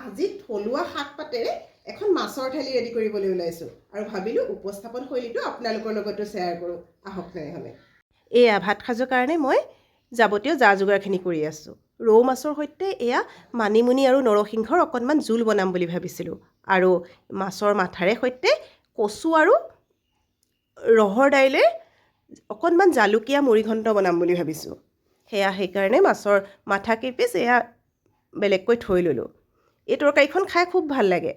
আজি থলুৱা শাক পাতেৰে এখন মাছৰ থালি ৰেডি কৰিবলৈ ওলাইছোঁ আৰু ভাবিলোঁ উপস্থাপন শৈলীটো আপোনালোকৰ লগতো শ্বেয়াৰ কৰোঁ। আহক তেনেহ'লে। এয়া ভাত সাজৰ কাৰণে মই যাৱতীয় যা যোগাৰখিনি কৰি আছোঁ। ৰৌ মাছৰ সৈতে এয়া মানিমুনি আৰু নৰসিংহৰ অকণমান জোল বনাম বুলি ভাবিছিলোঁ আৰু মাছৰ মাথাৰে সৈতে কচু আৰু ৰহৰ দাইলে অকণমান জালুকীয়া মুড়িঘণ্ট বনাম বুলি ভাবিছোঁ। সেইকাৰণে মাছৰ মাথা কেইপিচ এয়া বেলেগকৈ থৈ ল'লোঁ। এই তৰকাৰীখন খাই খুব ভাল লাগে।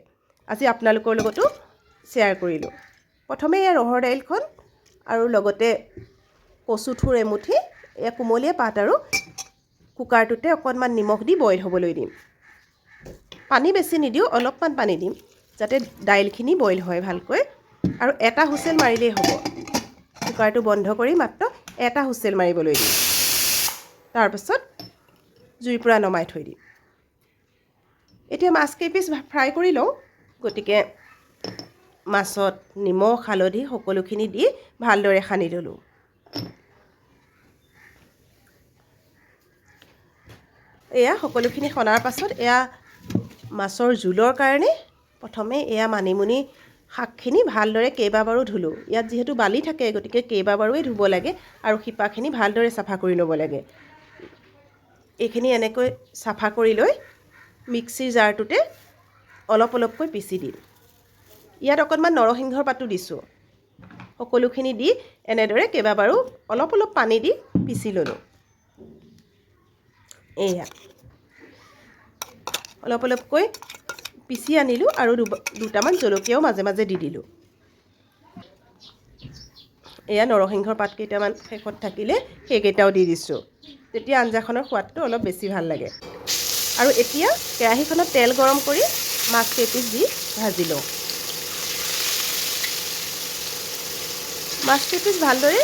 আজি আপোনালোকৰ লগতো শ্বেয়াৰ কৰিলোঁ। প্ৰথমে এয়া ৰহৰ দাইলখন আৰু লগতে কচু থুৰ এমুঠি এয়া কুমলীয়া পাত আৰু কুকাৰটোতে অকণমান নিমখ দি বইল হ'বলৈ দিম। পানী বেছি নিদিওঁ, অলপমান পানী দিম যাতে দাইলখিনি বইল হয় ভালকৈ। আৰু এটা হুইচেল মাৰিলেই হ'ব। কুকাৰটো বন্ধ কৰি মাত্ৰ এটা হুইচেল মাৰিবলৈ দিম। তাৰপাছত জুইৰ পৰা নমাই থৈ দিম। এতিয়া মাছ কেইপিচ ফ্ৰাই কৰি লওঁ। গতিকে মাছত নিমখ হালধি সকলোখিনি দি ভালদৰে সানি ল'লোঁ। এয়া সকলোখিনি সনাৰ পাছত এয়া মাছৰ জোলৰ কাৰণে প্ৰথমে এয়া মানিমুনি শাকখিনি ভালদৰে কেইবাবাৰো ধুলোঁ। ইয়াত যিহেতু বালি থাকে গতিকে কেইবাবাৰোৱে ধুব লাগে আৰু শিপাখিনি ভালদৰে চাফা কৰি ল'ব লাগে। এইখিনি এনেকৈ চাফা কৰি লৈ মিক্সিৰ জাৰটোতে অলপ অলপকৈ পিচি দিম। ইয়াত অকণমান নৰসিংহৰ পাতো দিছোঁ। সকলোখিনি দি এনেদৰে কেইবাবাৰো অলপ অলপ পানী দি পিচি ল'লোঁ। এয়া অলপ অলপকৈ পিচি আনিলোঁ আৰু দুটামান জলকীয়াও মাজে মাজে দি দিলোঁ। এয়া নৰসিংহৰ পাত কেইটামান শেষত থাকিলে সেইকেইটাও দি দিছোঁ। তেতিয়া আঞ্জাখনৰ সোৱাদটো অলপ বেছি ভাল লাগে। আৰু এতিয়া কেৰাহীখনত তেল গৰম কৰি মাছ কেইপিচ দি ভাজি লওঁ। মাছ কেইপিচ ভালদৰে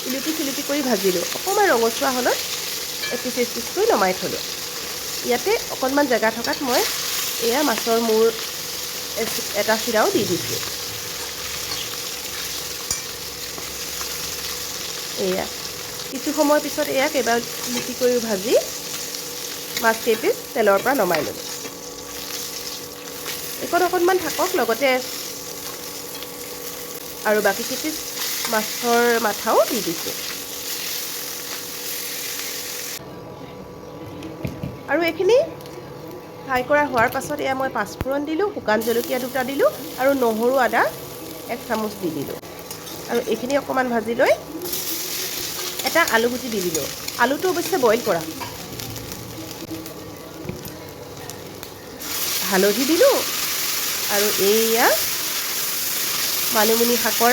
ইলুটি চিলুটি কৰি ভাজিলোঁ। অকণমান ৰঙচুৱা হ'লত এপিচকৈ নমাই থলোঁ। ইয়াতে অকণমান জেগা থকাত মই এয়া মাছৰ মূৰ এটা চিৰাও দি দিছোঁ। এয়া কিছু সময়ৰ পিছত এয়া লুটি কৰি ভাজি মাছ কেইপিচ তেলৰ পৰা নমাই ল'লোঁ। এইকণ অকণমান থাকক লগতে আৰু বাকী কেইপিচ মাছৰ মাথাও দি দিছোঁ। আৰু এইখিনি ফ্ৰাই কৰা হোৱাৰ পাছত এয়া মই পাঁচফোৰণ দিলোঁ, শুকান জলকীয়া দুটা দিলোঁ আৰু নহৰু আদা 1 চামুচ দি দিলোঁ। আৰু এইখিনি অকণমান ভাজি লৈ এটা আলুগুটি দি দিলোঁ। আলুটো অৱশ্যে বইল কৰা। হালধি দিলোঁ আৰু এইয়া মানিমুনি শাকৰ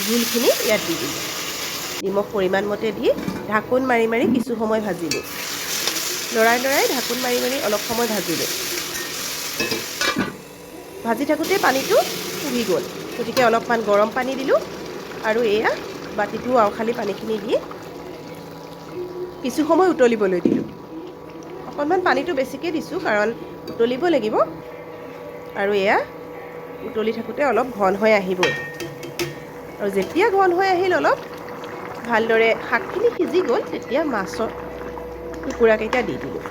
জোলখিনি ইয়াত দি দিলোঁ। নিমখ পৰিমাণ মতে দি ঢাকোন মাৰি মাৰি কিছু সময় ভাজিলোঁ। লৰাই লৰাই ঢাকোন মাৰি মাৰি অলপ সময় ভাজিলোঁ। ভাজি থাকোঁতে পানীটো শুহি গ'ল। গতিকে অলপমান গৰম পানী দিলোঁ আৰু এয়া বাতিটো আওখালি পানীখিনি দি কিছু সময় উতলিবলৈ দিলোঁ। অকণমান পানীটো বেছিকৈ দিছোঁ কাৰণ উতলিব লাগিব। আৰু এয়া উতলি থাকোঁতে অলপ ঘন হৈ আহিবই। আৰু যেতিয়া ঘন হৈ আহিল অলপ ভালদৰে শাকখিনি সিজি গ'ল তেতিয়া মাছৰ টুকুৰাকেইটা দি দিলোঁ।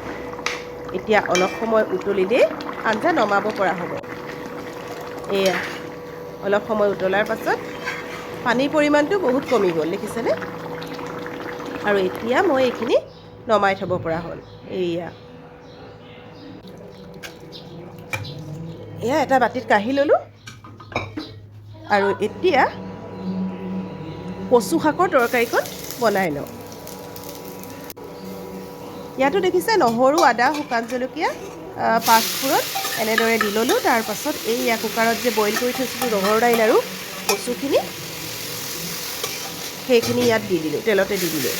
এতিয়া অলপ সময় উতলিলেই আঞ্জা নমাব পৰা হ'ব। এয়া অলপ সময় উতলাৰ পাছত পানীৰ পৰিমাণটো বহুত কমি গ'ল দেখিছেনে? আৰু এতিয়া মই এইখিনি নমাই থ'ব পৰা হ'ল। এয়া এটা বাতিত কাঢ়ি ল'লোঁ আৰু এতিয়া কচু শাকৰ তৰকাৰীখন বনাই লওঁ। ইয়াতো দেখিছে নহৰু আদা শুকান জলকীয়া পাঁচফোৰণ এনেদৰে দি ল'লোঁ। তাৰপাছত এইয়া কুকাৰত যে বইল কৰি থৈছিলোঁ ৰহৰ দাইল আৰু কচুখিনি সেইখিনি ইয়াত দি দিলোঁ, তেলতে দি দিলোঁ।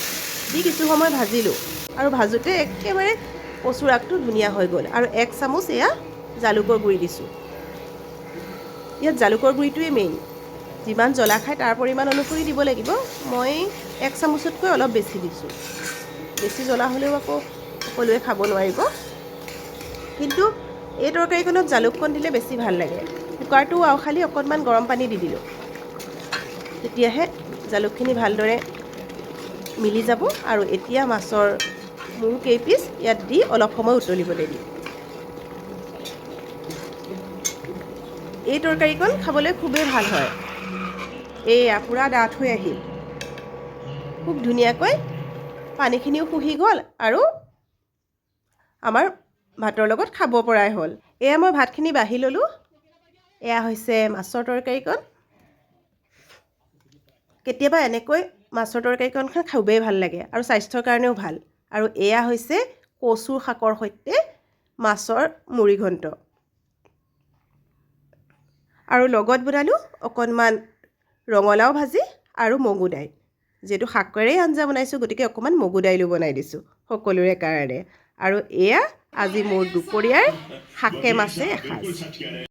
দি কিছু সময় ভাজিলোঁ আৰু ভাজোঁতে একেবাৰে কচুৰ আগটো ধুনীয়া হৈ গ'ল। আৰু 1 চামুচ এয়া জালুকৰ গুড়ি দিছোঁ। ইয়াত জালুকৰ গুড়িটোৱে মেইন। যিমান জ্বলা খায় তাৰ পৰিমাণ অনুসৰি দিব লাগিব। মই 1 চামুচতকৈ অলপ বেছি দিছোঁ। বেছি জ্বলা হ'লেও আকৌ সকলোৱে খাব নোৱাৰিব। কিন্তু এই তৰকাৰীখনত জালুককণ দিলে বেছি ভাল লাগে। কুকাৰটো আওখালি অকণমান গৰম পানী দি দিলোঁ। তেতিয়াহে জালুকখিনি ভালদৰে মিলি যাব। আৰু এতিয়া মাছৰ মূৰ কেইপিচ ইয়াত দি অলপ সময় উতলিবলৈ দিম। এই তৰকাৰীকণ খাবলৈ খুবেই ভাল হয়। এয়া পূৰা ডাঠ হৈ আহিল, খুব ধুনীয়াকৈ পানীখিনিও শুহি গ'ল আৰু আমাৰ ভাতৰ লগত খাব পৰাই হ'ল। এয়া মই ভাতখিনি বাঢ়ি ল'লোঁ। এয়া হৈছে মাছৰ তৰকাৰীকণ। কেতিয়াবা এনেকৈ মাছৰ তৰকাৰীকণ খাই খুবেই ভাল লাগে আৰু স্বাস্থ্যৰ কাৰণেও ভাল। আৰু এয়া হৈছে কচুৰ শাকৰ সৈতে মাছৰ মুড়িঘণ্ট। আৰু লগত বনালোঁ অকণমান ৰঙালাও ভাজি আৰু মগু দাইল। যিহেতু শাকেৰেই আঞ্জা বনাইছোঁ, গতিকে অকণমান মগু দাইলো বনাই দিছোঁ সকলোৰে কাৰণে। আৰু এয়া আজি মোৰ দুপৰীয়াৰ শাকে মাছে এসাঁজ।